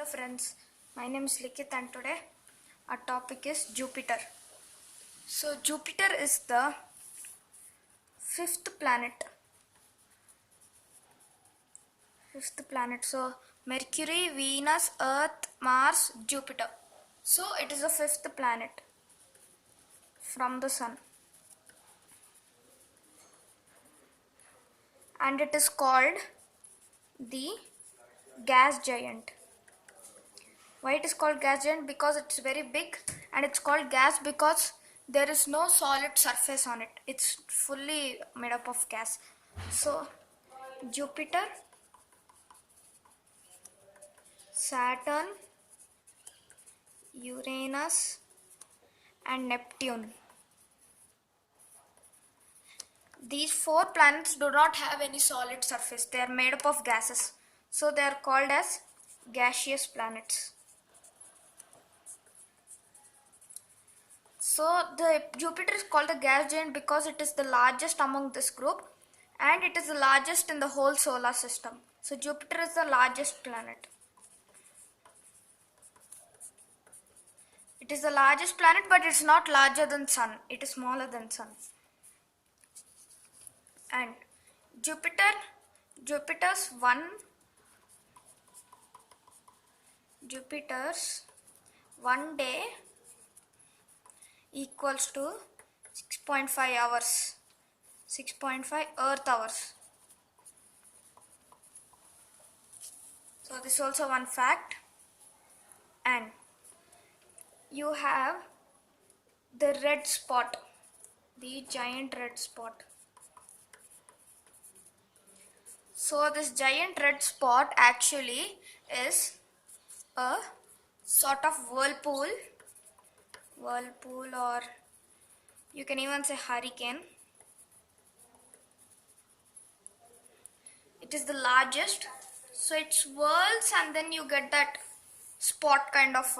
friends, my name is Likith and today our topic is Jupiter. So Jupiter is the fifth planet. So Mercury, Venus, Earth, Mars, Jupiter. So it is the fifth planet from the Sun. And it is called the gas giant. Why it is called gas giant? Because it's very big, and it's called gas because there is no solid surface on it. It's fully made up of gas. So Jupiter, Saturn, Uranus and Neptune. These four planets do not have any solid surface. They are made up of gases. So they are called as gaseous planets. So the Jupiter is called the gas giant because it is the largest among this group and it is the largest in the whole solar system. So Jupiter is the largest planet. It is the largest planet, but it's not larger than Sun. It is smaller than Sun. And Jupiter's one day equals to 6.5 hours, 6.5 Earth hours. So this is also one fact. And you have the red spot, the giant red spot. So this giant red spot actually is a sort of whirlpool, or you can even say hurricane. It is the largest, so it swirls and then you get that spot kind of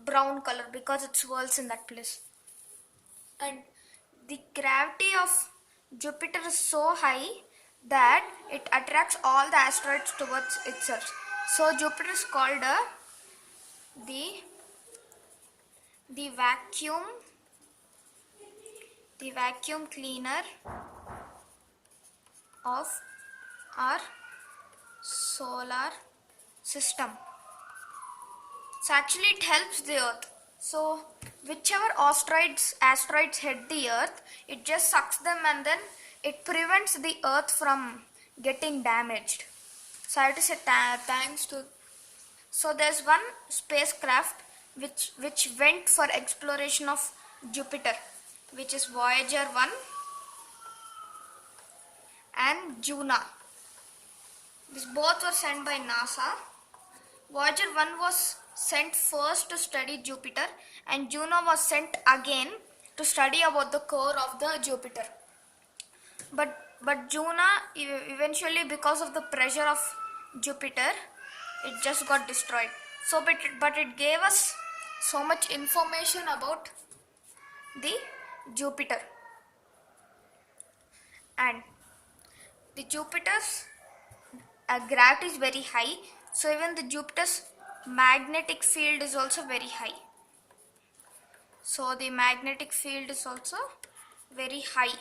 brown color because it swirls in that place. And the gravity of Jupiter is so high that it attracts all the asteroids towards itself. So Jupiter is called the vacuum cleaner of our solar system. So actually it helps the Earth. So whichever asteroids hit the Earth, it just sucks them and then it prevents the Earth from getting damaged. So I have to say thanks to. So there's one spacecraft which went for exploration of Jupiter, which is Voyager 1 and Juno. These both were sent by NASA. Voyager 1 was sent first to study Jupiter and Juno was sent again to study about the core of the Jupiter. But Juno eventually, because of the pressure of Jupiter, it just got destroyed. So but it gave us so much information about the Jupiter. And the Jupiter's gravity is very high, so even the Jupiter's magnetic field is also very high. So the magnetic field is also very high.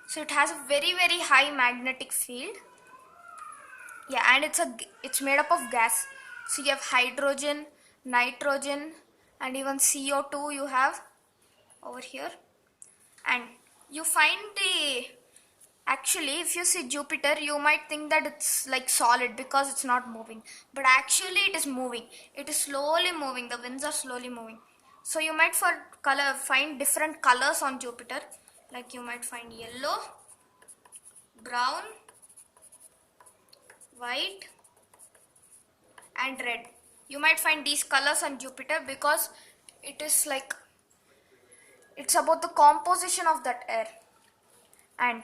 So it has a very high magnetic field. Yeah, and it's made up of gas. So you have hydrogen, nitrogen, and even CO2 you have over here. And you find actually, if you see Jupiter, you might think that it's like solid because it's not moving. But actually it is moving. It is slowly moving. The winds are slowly moving. So you might find different colors on Jupiter. Like you might find yellow, brown, white and red. You might find these colors on Jupiter because it's about the composition of that air. And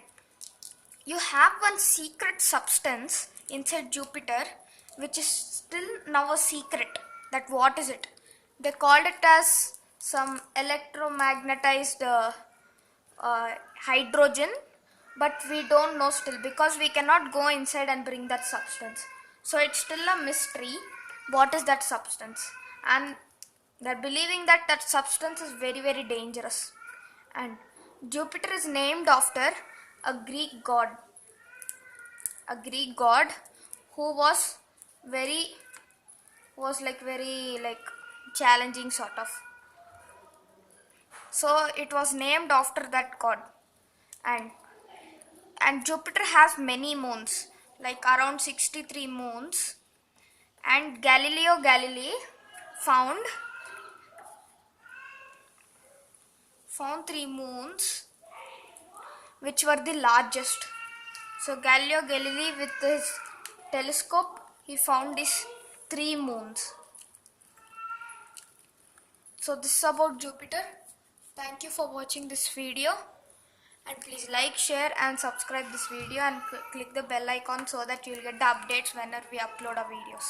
you have one secret substance inside Jupiter which is still now a secret. That what is it? They called it as some electromagnetized hydrogen, but we don't know still because we cannot go inside and bring that substance. So it's still a mystery. what is that substance, and they're believing that that substance is very very dangerous. And Jupiter is named after a Greek god, who was very very challenging sort of. So it was named after that god. And Jupiter has many moons, like around 63 moons. And Galileo Galilei found 3 moons which were the largest. So Galileo Galilei, with his telescope, he found these 3 moons. So this is about Jupiter. Thank you for watching this video, and please like, share and subscribe this video, and click the bell icon so that you'll get the updates whenever we upload our videos.